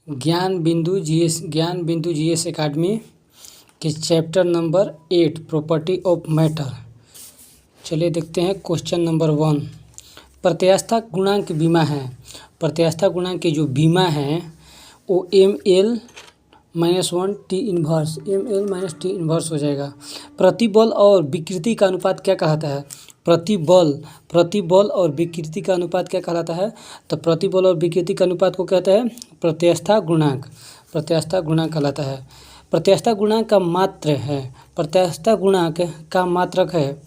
ज्ञान बिंदु GS academy के chapter number 8 property of matter. चलिए देखते हैं क्वेश्चन नंबर 1। प्रत्यास्थता गुणांक बीमा है। प्रत्यास्थता गुणांक के जो बीमा हैं वो ml-1 T inverse ml-t inverse हो जाएगा। प्रतिबल और विकृति का अनुपात क्या कहलाता है? प्रतिबल और विकृति का अनुपात क्या कहलाता है? तो प्रतिबल और विकृति का अनुपात को कहते हैं प्रत्यास्थता गुणांक। प्रत्यास्थता गुणांक कहलाता है। प्रत्यास्थता गुणांक का मात्रक है। प्रत्यास्थता गुणांक का मात्रक है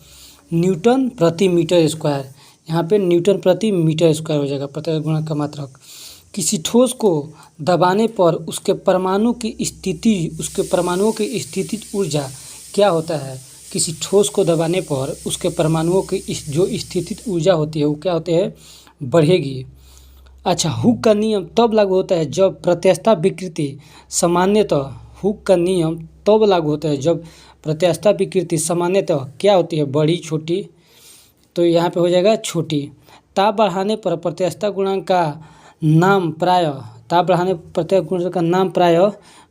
न्यूटन प्रति मीटर स्क्वायर। यहाँ पे न्यूटन प्रति मीटर स्क्वायर हो जाएगा प्रत्यास्थता गुणांक का मात्रक। किसी ठोस को दबाने पर उसके परमाणुओं की स्थितिज ऊर्जा क्या होता है? किसी ठोस को दबाने पर उसके परमाणुओं की जो स्थितिज ऊर्जा होती है वो क्या होती है? बढ़ेगी। अच्छा, हुक का नियम तब लागू होता है जब प्रत्यास्थता विकृति सामान्यतः हुक का नियम तब लागू होता है जब प्रत्यास्थता विकृति सामान्यतः क्या होती है? बड़ी, छोटी। तो यहाँ पे हो जाएगा छोटी। ताप बढ़ाने पर प्रत्यास्थता गुणांक का नाम प्रायः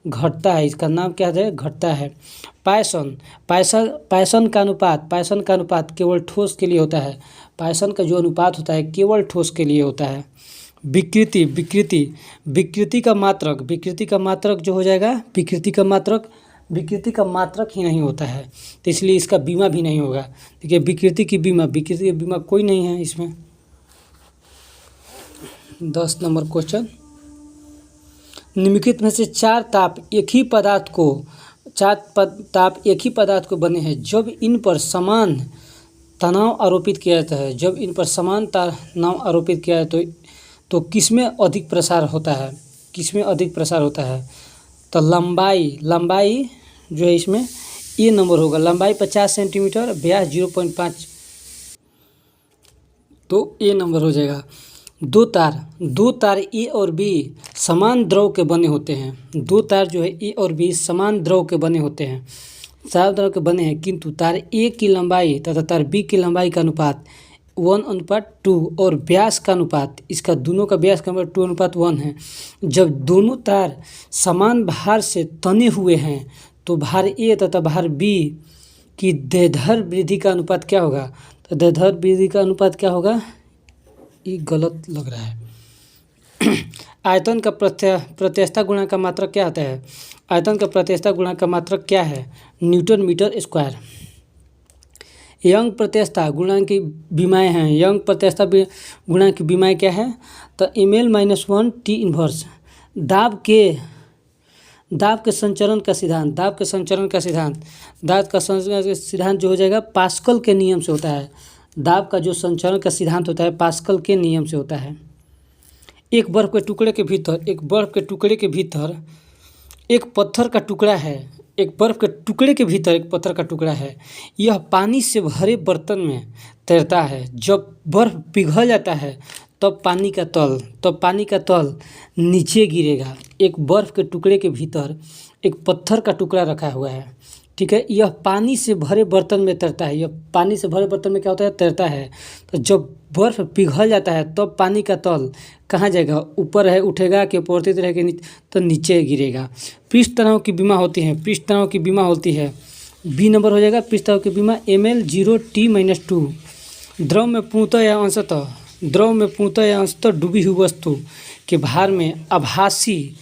घटता है। इसका नाम क्या है? घटता है। पायसन का अनुपात केवल ठोस के लिए होता है। पायसन का जो अनुपात होता है केवल ठोस के लिए होता है। विकृति का मात्रक जो हो जाएगा विकृति का मात्रक ही नहीं होता है, तो इसलिए इसका बीमा भी नहीं होगा। देखिए विकृति की बीमा कोई नहीं है इसमें। 10 नंबर क्वेश्चन। निम्नलिखित में से चार ताप एक ही पदार्थ को बने हैं जब इन पर समान तनाव आरोपित किया जाता है तो किसमें अधिक प्रसार होता है? तो लंबाई जो है इसमें ए नंबर होगा। लंबाई 50 सेंटीमीटर, व्यास 0.5, तो ए नंबर हो जाएगा। दो तार ए और बी समान द्रव के बने होते हैं। दो तार जो है ए और बी समान द्रव के बने होते हैं, किंतु तार ए की लंबाई तथा तार बी की लंबाई का अनुपात 1:2 और व्यास का अनुपात, इसका दोनों का व्यास का अनुपात 2:1 है। जब दोनों तार समान भार से तने हुए हैं तो भार ए तथा भार बी की देधर वृद्धि का अनुपात क्या होगा? तो देधर वृद्धि का अनुपात क्या होगा? ये गलत लग रहा है। आयतन का प्रत्यास्थता गुणांक का मात्रक क्या आता है? आयतन का प्रत्यास्थता गुणांक का मात्रक क्या है? Newton metre square. यंग प्रत्यास्थता गुणांक की बीमाएँ हैं। यंग प्रत्यास्थता गुणांक की बीमाएँ क्या है? तो ml-1 टी इन्वर्स। दाब के संचरण का सिद्धांत जो हो जाएगा पास्कल के नियम से होता है। दाब का जो संचरण का सिद्धांत होता है पास्कल के नियम से होता है। एक बर्फ के टुकड़े के भीतर एक पत्थर का टुकड़ा है। यह पानी से भरे बर्तन में तैरता है। जब बर्फ पिघल जाता है तब पानी का तल नीचे गिरेगा। एक बर्फ के टुकड़े के भीतर एक पत्थर का टुकड़ा रखा हुआ है, ठीक है। यह पानी से भरे बर्तन में तैरता है। क्या होता है? तैरता है। तो जब बर्फ पिघल जाता है तब पानी का तल कहाँ जाएगा? ऊपर है, उठेगा कि अपवर्तित रहेगा तो नीचे गिरेगा। पृष्ठ तनाव की बीमा होती है। बी नंबर हो जाएगा पृष्ठ तनाव की बीमा ml-0t-2। द्रव में पूर्णतः या अंशतः डूबी हुई वस्तु के भार में आभासी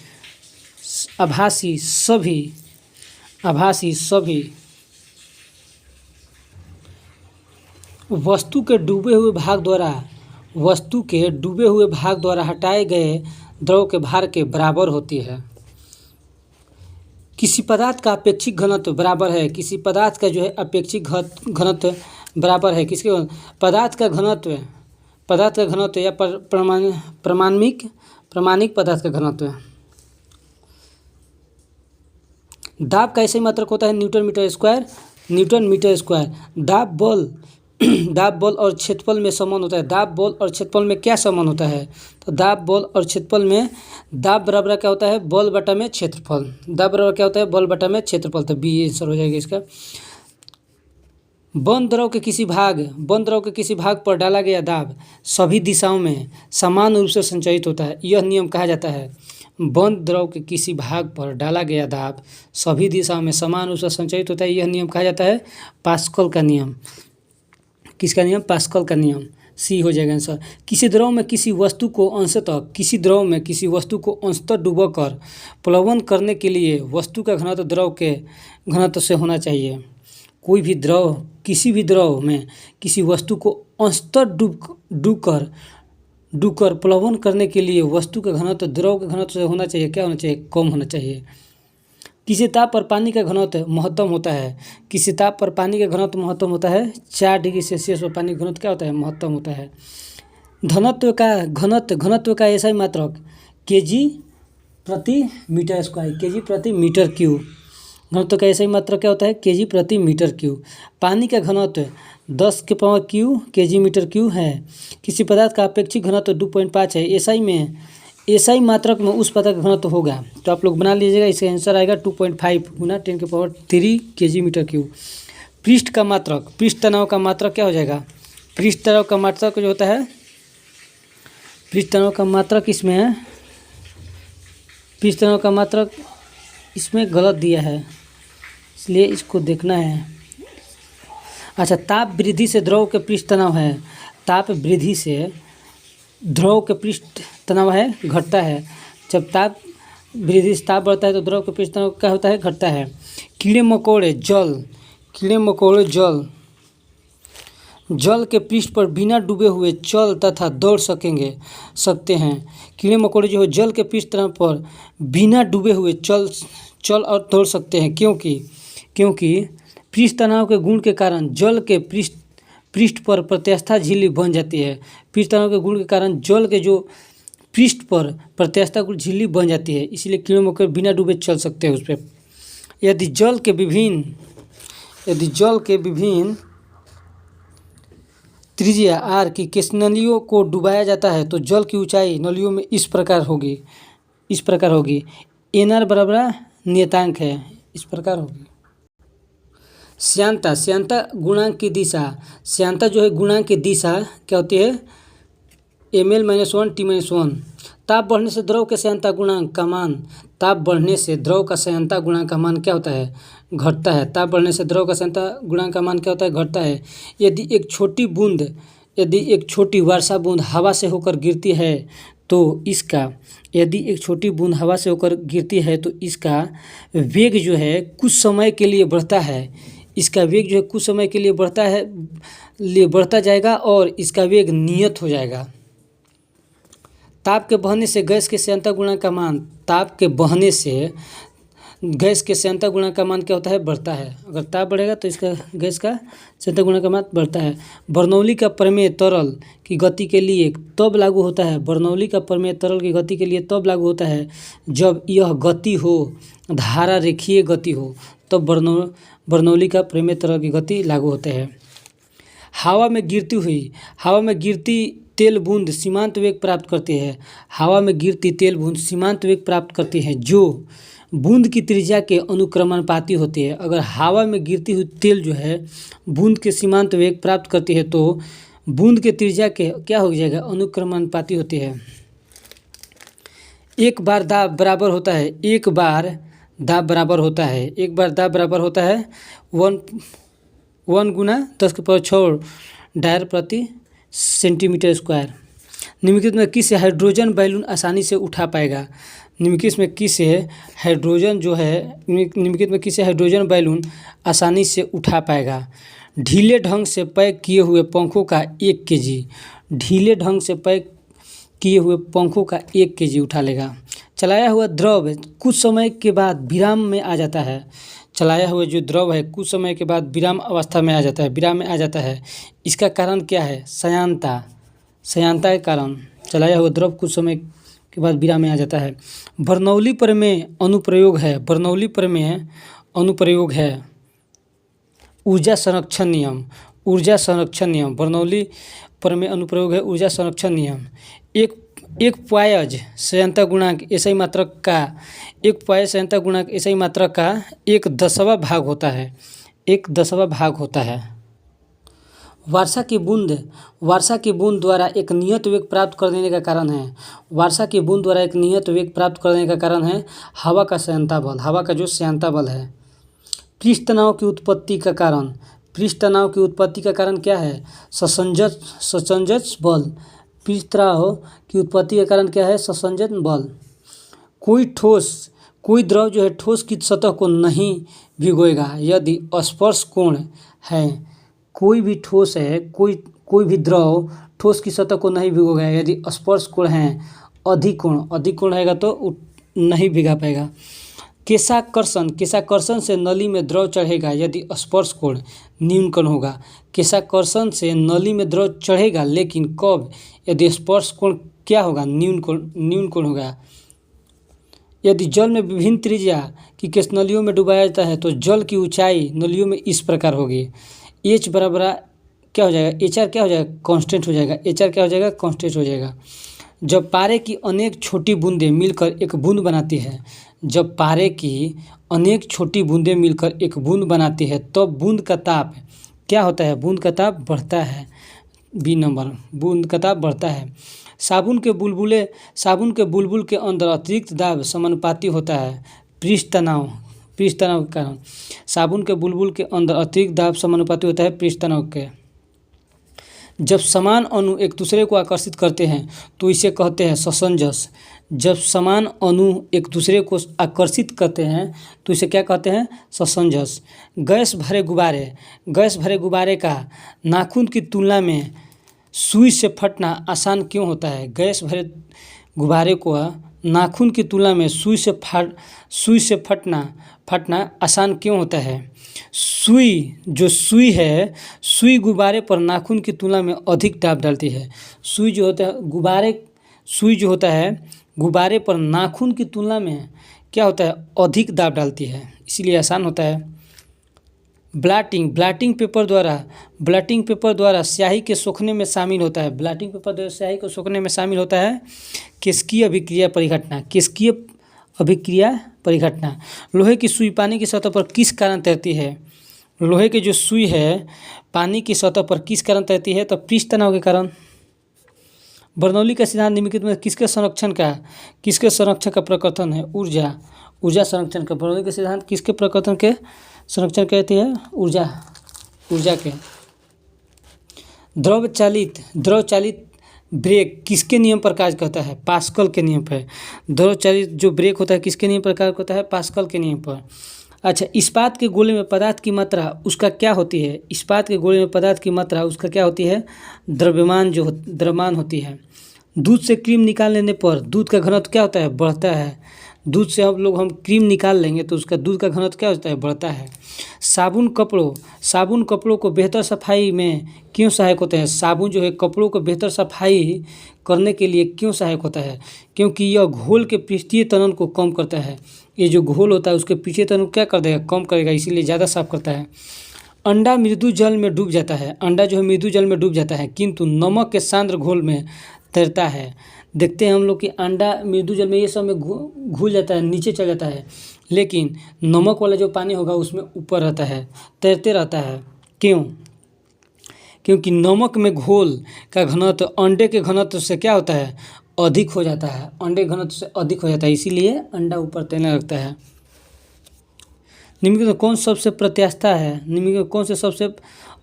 सभी वस्तु के डूबे हुए भाग द्वारा हटाए गए द्रव के भार के बराबर होती है। किसी पदार्थ का अपेक्षित घनत्व बराबर है। किसी पदार्थ का जो है अपेक्षित घनत्व बराबर है किसके? पदार्थ का घनत्व या प्रमाणिक पदार्थ का घनत्व। दाब का ऐसे मात्रक होता है न्यूटन मीटर स्क्वायर। दाब बल और क्षेत्रफल में समान होता है। दाब बल और क्षेत्रफल में क्या समान होता है? तो दाब बल और क्षेत्रफल में दाब बराबर क्या होता है? बल बटा में क्षेत्रफल। तो बी आंसर हो जाएगा इसका। बंद द्रव के किसी भाग पर डाला गया दाब सभी दिशाओं में समान रूप से संचयित होता है। यह नियम कहा जाता है बंद द्रव के किसी भाग पर डाला गया दाब सभी दिशाओं में समान रूप से संचारित होता है। यह नियम कहा जाता है पास्कल का नियम। किसका नियम? पास्कल का नियम। सी हो जाएगा आंसर। किसी द्रव में किसी वस्तु को अंशतः डुबोकर प्लवन करने के लिए वस्तु का घनत्व द्रव के घनत्व से होना चाहिए। कोई भी द्रव, किसी भी द्रव में किसी वस्तु को अंशतः डूबकर प्लवन करने के लिए वस्तु का घनत्व द्रव के घनत्व से होना चाहिए। क्या होना चाहिए? कम होना चाहिए। किसी ताप पर पानी का घनत्व महत्तम होता है। किसी ताप पर पानी का घनत्व महत्तम होता है 4 डिग्री सेल्सियस पर पानी का घनत्व क्या होता है? महत्तम होता है। घनत्व का ऐसा ही मात्रक केजी प्रति मीटर स्क्वायर, केजी प्रति मीटर क्यूब। घनत्व का ऐसा ही मात्रक क्या होता है? केजी प्रति मीटर क्यूब। पानी का घनत्व 10 के power Q kg metre cube है। किसी पदार्थ का अपेक्षित घनत्व 2.5 है। एसआई मात्रक में उस पदार्थ का घनत्व होगा। तो आप लोग बना लीजिएगा, इसका आंसर आएगा 2.5 गुना 10 के पावर 3 केजी मीटर क्यूब। पृष्ठ तनाव का मात्रक क्या हो जाएगा? पृष्ठ तनाव का मात्रक जो होता है, पृष्ठ तनाव का मात्रक इसमें गलत दिया है, इसलिए इसको देखना है। अच्छा, ताप वृद्धि से द्रव के पृष्ठ तनाव है। ताप वृद्धि से द्रव के पृष्ठ तनाव है घटता है। जब ताप वृद्धि से ताप बढ़ता है तो द्रव के पृष्ठ तनाव क्या होता है? घटता है। कीड़े मकोड़े जल के पृष्ठ पर बिना डूबे हुए चल तथा दौड़ सकते हैं। कीड़े मकोड़े जो है जल के पृष्ठ तनाव पर बिना डूबे हुए चल और दौड़ सकते हैं, क्योंकि पृष्ठ तनाव के गुण के कारण जल के पृष्ठ पर प्रत्यास्था झिल्ली बन जाती है। पृष्ठ तनाव के गुण के कारण जल के जो पृष्ठ पर प्रत्यास्था झिल्ली बन जाती है, इसलिए कीड़े मकोड़े बिना डूबे चल सकते हैं उस पर। यदि जल के विभिन्न त्रिज्या आर की नलियों को डुबाया जाता है तो जल की ऊंचाई नलियों में इस प्रकार होगी। एनआर बराबर नियतांक है, इस प्रकार होगी। श्यानता गुणांक की दिशा। श्यानता जो है गुणांक की दिशा क्या होती है? ml-1 t-1। ताप बढ़ने से द्रव के श्यानता गुणांक का मान क्या होता है? घटता है। ताप बढ़ने से द्रव का श्यानता गुणांक का मान क्या होता है? घटता है। यदि एक छोटी वर्षा बूंद हवा से होकर गिरती है तो इसका वेग जो है कुछ समय के लिए बढ़ता जाएगा और इसका वेग नियत हो जाएगा। ताप के बहने से गैस के श्यानता गुणांक का मान क्या होता है? बढ़ता है। अगर ताप बढ़ेगा तो इसका गैस का श्यानता गुणांक का मान बढ़ता है। बर्नौली का प्रमेय तरल की गति के लिए तब लागू होता है जब यह गति हो धारा रेखीय गति हो, तब बर्नौली का प्रमेय तरल की गति लागू होता है। हवा में गिरती तेल बूंद सीमांत वेग प्राप्त करती है जो बूंद की त्रिज्या के अनुक्रमानुपाती होती है। अगर हवा में गिरती हुई तेल जो है बूंद के सीमांत वेग प्राप्त करती है तो बूंद के त्रिज्या के क्या हो जाएगा? अनुक्रमानुपाती होती है। एक बार दाब बराबर होता है 1 गुना 10 के पावर 6 डायर प्रति सेंटीमीटर स्क्वायर। निम्नलिखित में किस हाइड्रोजन बैलून आसानी से उठा पाएगा? निम्नलिखित में किस हाइड्रोजन बैलून आसानी से उठा पाएगा? ढीले ढंग से पैक किए हुए पंखों का 1 केजी उठा लेगा। चलाया हुआ द्रव कुछ समय के बाद विराम में आ जाता है। चलाया हुआ जो द्रव है कुछ समय के बाद विराम में आ जाता है। इसका कारण क्या है? श्यानता के कारण चलाया हुआ द्रव कुछ समय के बाद विराम में आ जाता है। बर्नौली प्रमेय अनुप्रयोग है। ऊर्जा संरक्षण नियम। बर्नौली प्रमेय अनुप्रयोग है ऊर्जा संरक्षण नियम। एक पायज श्यानता गुणांक ऐसा ही मात्रक का 1/10 भाग होता है। वर्षा की बूंद द्वारा एक नियत वेग प्राप्त कर देने का कारण है। वर्षा की बूंद द्वारा एक नियत वेग प्राप्त करने का कारण है हवा का श्यानता बल, हवा का जो श्यानता बल है। पृष्ठ तनाव की उत्पत्ति का कारण, पृष्ठ तनाव की उत्पत्ति का कारण क्या है? संसंजक बल। पृष्ठ तनाव की उत्पत्ति का कारण क्या है? संसंजक बल। कोई द्रव जो है ठोस की सतह को नहीं भिगोएगा यदि स्पर्श कोण है। कोई भी ठोस है, कोई भी द्रव ठोस की सतह को नहीं भिगोएगा यदि स्पर्श कोण है अधिक कोण रहेगा तो नहीं भिगा पाएगा। केशाकर्षण से नली में द्रव चढ़ेगा यदि स्पर्श कोण न्यून कोण होगा। केशाकर्षण से नली में द्रव चढ़ेगा, लेकिन कब? यदि स्पर्श कोण क्या होगा? न्यून कोण होगा। यदि जल में विभिन्न त्रिज्या की केश नलियों में डुबाया जाता है तो जल की ऊंचाई नलियों में इस प्रकार होगी। एच बराबर क्या हो जाएगा? एच आर क्या हो जाएगा? कांस्टेंट हो जाएगा। एच आर क्या हो जाएगा? कांस्टेंट हो जाएगा। जब पारे की अनेक छोटी बूंदें मिलकर एक बूंद बनाती है, जब पारे की अनेक छोटी बूंदें मिलकर एक बूंद बनाती है तो बूंद का ताप क्या होता है? बूंद का ताप बढ़ता है। बी नंबर, बूंद का ताप बढ़ता है। साबुन के बुलबुल के अंदर अतिरिक्त दाब समानुपाती होता है पृष्ठ तनाव के कारण। साबुन के बुलबुल के अंदर अतिरिक्त दाब समानुपाती होता है पृष्ठ तनाव के। जब समान अणु एक दूसरे को आकर्षित करते हैं तो इसे कहते हैं संसंजस। जब समान अणु एक दूसरे को आकर्षित करते हैं तो इसे क्या कहते हैं? संसंजस। गैस भरे गुब्बारे का नाखून की तुलना में सुई से फटना आसान क्यों होता है? गैस भरे गुब्बारे को नाखून की तुलना में सुई से फटना आसान क्यों होता है? सुई है, सुई गुब्बारे पर नाखून की तुलना में अधिक दाब डालती है। सुई जो होता है गुब्बारे पर नाखून की तुलना में क्या होता है? अधिक दाब डालती है, इसीलिए आसान होता है। ब्लॉटिंग पेपर द्वारा स्याही के सोखने में शामिल होता है। ब्लॉटिंग पेपर द्वारा स्याही को सोखने में शामिल होता है केशिकीय अभिक्रिया परिघटना। लोहे की सुई पानी की सतह पर किस कारण तैरती है? लोहे की जो सुई है पानी की सतह पर किस कारण तैरती है? तो पृष्ठ तनाव के कारण। बर्नौली का सिद्धांत निम्नलिखित में किसके संरक्षण का प्रकथन है? ऊर्जा संरक्षण का। बर्नौली का सिद्धांत किसके प्रकथन के संरक्षण कहते हैं? ऊर्जा के। द्रव चालित ब्रेक किसके नियम पर कार्य करता है? पास्कल के नियम पर। द्रव चालित जो ब्रेक होता है किसके नियम पर कार्य करता है? पास्कल के नियम पर। अच्छा, इस्पात के गोले में पदार्थ की मात्रा उसका क्या होती है? इस्पात के गोले में पदार्थ की मात्रा उसका क्या होती है? द्रव्यमान होती है। दूध से क्रीम निकाल लेने पर दूध का घनत्व क्या होता है? बढ़ता है। दूध से हम क्रीम निकाल लेंगे तो उसका दूध का घनत्व क्या होता है? बढ़ता है। साबुन कपड़ों को बेहतर सफाई में क्यों सहायक होते हैं? साबुन जो है कपड़ों को बेहतर सफाई करने के लिए क्यों सहायक होता है? क्योंकि यह घोल के पृष्ठीय तनन को कम करता है। ये जो घोल होता है उसके पृष्ठीय तनन को क्या कर देगा? कम करेगा, इसीलिए ज़्यादा साफ करता है। अंडा मृदु जल में डूब जाता है। अंडा जो है मृदु जल में डूब जाता है, किंतु नमक के सांद्र घोल में तैरता है। देखते हैं हम लोग कि अंडा मृदु जल में ये सब में घुल जाता है, नीचे चल जाता है, लेकिन नमक वाला जो पानी होगा उसमें ऊपर रहता है, तैरते रहता है। क्यों? क्योंकि नमक में घोल का घनत्व अंडे के घनत्व से क्या होता है? अधिक हो जाता है। अंडे घनत्व से अधिक हो जाता है, इसीलिए अंडा ऊपर तैरने लगता है। निम्नलिखित में कौन सबसे प्रत्यास्थ है? निम्नलिखित में कौन से सबसे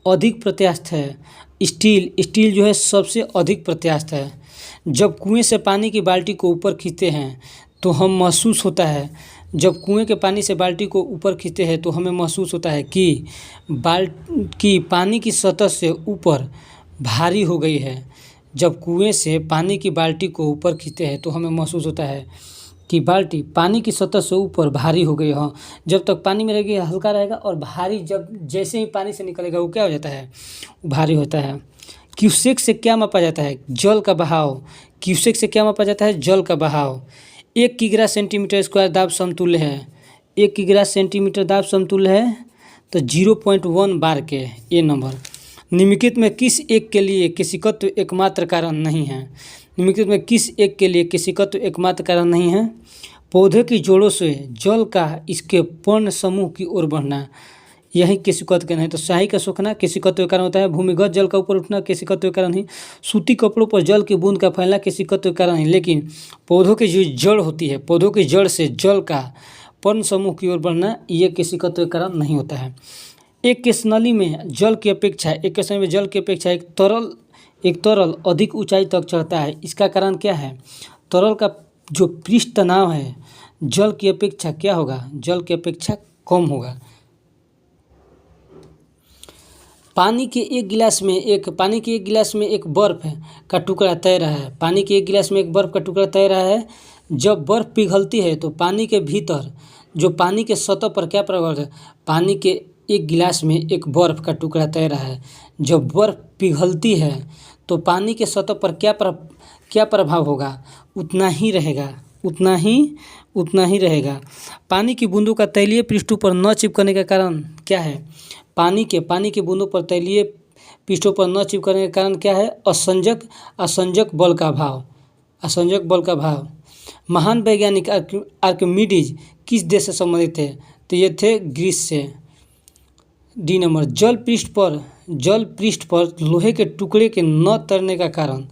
अधिक प्रत्यास्थ है? स्टील जो है सबसे अधिक प्रत्यास्थ है। जब कुएं से पानी की बाल्टी को ऊपर खींचते हैं तो हम महसूस होता है, जब कुएं के पानी से बाल्टी को ऊपर खींचते हैं तो हमें महसूस होता है कि पानी की सतह से ऊपर भारी हो गई है। जब कुएं से पानी की बाल्टी को ऊपर खींचते हैं तो हमें महसूस होता है कि बाल्टी पानी की सतह से ऊपर भारी हो गई है। जब तक पानी में रहेगी हल्का रहेगा, और भारी जैसे ही पानी से निकलेगा वो क्या हो जाता है? भारी होता है। क्यूसेक से क्या मापा जाता है? जल का बहाव। क्यूसेक से क्या मापा जाता है? जल का बहाव। 1 किग्रा सेंटीमीटर स्क्वायर दाब समतुल्य है। 1 किग्रा सेंटीमीटर दाब समतुल्य है तो 0.1 बार के। ए नंबर। निम्नलिखित में किस एक के लिए केशिकत्व एकमात्र कारण नहीं है? निम्नलिखित में किस एक के लिए केशिकत्व एकमात्र कारण नहीं है? पौधे की जड़ों से जल का इसके पर्ण समूह की ओर बढ़ना। यही केशिकत्व के कारण है। तो स्याही का सूखना केशिकत्व के कारण होता है। भूमिगत जल का ऊपर उठना केशिकत्व के कारण ही। सूती कपड़ों पर जल की बूंद का फैलना केशिकत्व के कारण है। लेकिन पौधों की जो जड़ होती है, पौधों की जड़ से जल का पर्ण समूह की ओर बढ़ना, ये केशिकत्व के कारण नहीं होता है। एक केशनली में जल की अपेक्षा एक तरल अधिक ऊंचाई तक चढ़ता है। इसका कारण क्या है? तरल का जो पृष्ठ तनाव है जल की अपेक्षा क्या होगा? जल की अपेक्षा कम होगा। पानी के एक गिलास में एक बर्फ का टुकड़ा तैर रहा है। पानी के एक गिलास में एक बर्फ का टुकड़ा तैर रहा है। जब बर्फ पिघलती है तो पानी के भीतर जो पानी के सतह पर क्या प्रभाव है? पानी के एक गिलास में एक बर्फ का टुकड़ा तैर रहा है। जब बर्फ पिघलती है तो पानी के सतह पर क्या प्रभाव होगा? उतना ही रहेगा। पानी की बूंदों का तैलीय पृष्ठों पर न चिपकने का कारण क्या है? पानी के बूंदों पर तैलीय पृष्ठों पर न चिपकने का कारण क्या है? असंजक बल का भाव। महान वैज्ञानिक आर्किमिडीज किस देश से संबंधित थे? तो ये थे ग्रीस से। डी नंबर, जल पृष्ठ पर लोहे के टुकड़े के न तैरने का कारण,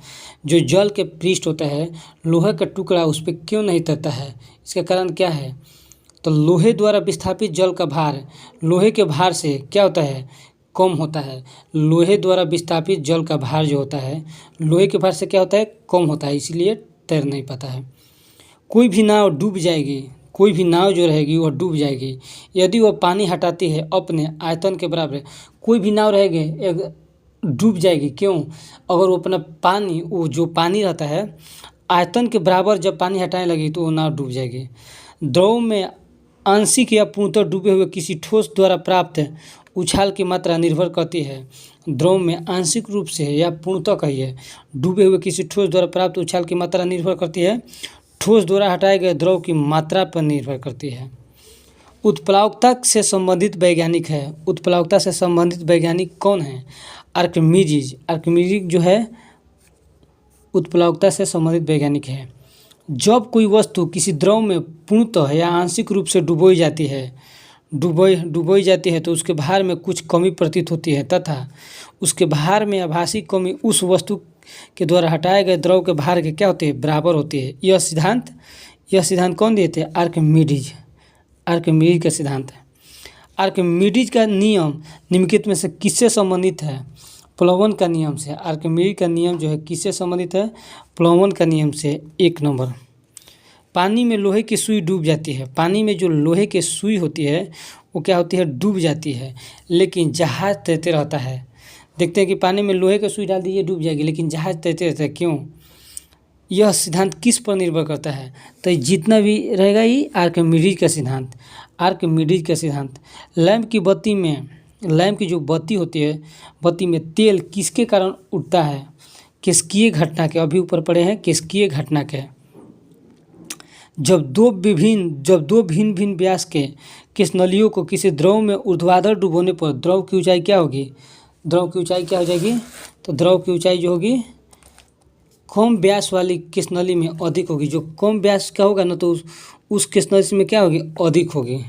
जो जल के पृष्ठ होता है लोहे का टुकड़ा उस पर क्यों नहीं तैरता है? इसका कारण क्या है? तो लोहे द्वारा विस्थापित जल का भार लोहे के भार से क्या होता है? कम होता है। लोहे द्वारा विस्थापित जल का भार जो होता है लोहे के भार से क्या होता है? कम होता है, इसलिए तैर नहीं पाता है। कोई भी नाव जो रहेगी वह डूब जाएगी यदि वह पानी हटाती है अपने आयतन के बराबर। कोई भी नाव रहेगी एक डूब जाएगी। क्यों? अगर वो अपना जो पानी रहता है आयतन के बराबर जब पानी हटाने लगी तो वो नाव डूब जाएगी। द्रव में आंशिक या पूर्णतः डूबे हुए किसी ठोस द्वारा प्राप्त उछाल की मात्रा निर्भर करती है। द्रव में आंशिक रूप से या पूर्णतः कहिए डूबे हुए किसी ठोस द्वारा प्राप्त उछाल की मात्रा निर्भर करती है। ठोस द्वारा हटाए गए द्रव की मात्रा पर निर्भर करती है। उत्प्लावकता से संबंधित वैज्ञानिक कौन है? आर्किमिडीज जो है उत्प्लावकता से संबंधित वैज्ञानिक है। जब कोई वस्तु किसी द्रव में पूर्णतः या आंशिक रूप से डुबोई जाती है तो उसके भार में कुछ कमी प्रतीत होती है तथा उसके भार में आभासी कमी उस वस्तु के द्वारा हटाए गए द्रव के भार के क्या होते हैं? बराबर होती है। यह सिद्धांत कौन दिए थे? आर्किमिडीज का सिद्धांत है। आर्किमिडीज का नियम निम्नलिखित में से किससे संबंधित है? प्लवन का नियम से। आर्किमिडीज का नियम जो है किससे संबंधित है? प्लवन का नियम से। 1 नंबर, पानी में लोहे की सुई डूब जाती है। पानी में जो लोहे की सुई होती है वो क्या होती है? डूब जाती है, लेकिन जहाज तैरते रहता है। देखते हैं कि पानी में लोहे की सुई डाल दीजिए डूब जाएगी, लेकिन जहाज तैरते रहता है। क्यों? यह सिद्धांत किस पर निर्भर करता है? तो जितना भी रहेगा ये आर्किमिडीज का सिद्धांत। लैंप की जो बत्ती होती है, बत्ती में तेल किसके कारण उठता है? केशिकीय घटना के। अभी ऊपर पढ़े हैं केशिकीय घटना के। जब दो भिन्न व्यास के केशनलियों को किसी द्रव में ऊर्ध्वाधर डुबोने पर द्रव की ऊंचाई क्या हो जाएगी? तो द्रव की ऊंचाई जो होगी कम व्यास वाली केशनली में अधिक होगी। जो कम व्यास का होगा ना तो उस केशनली में क्या होगी? अधिक होगी।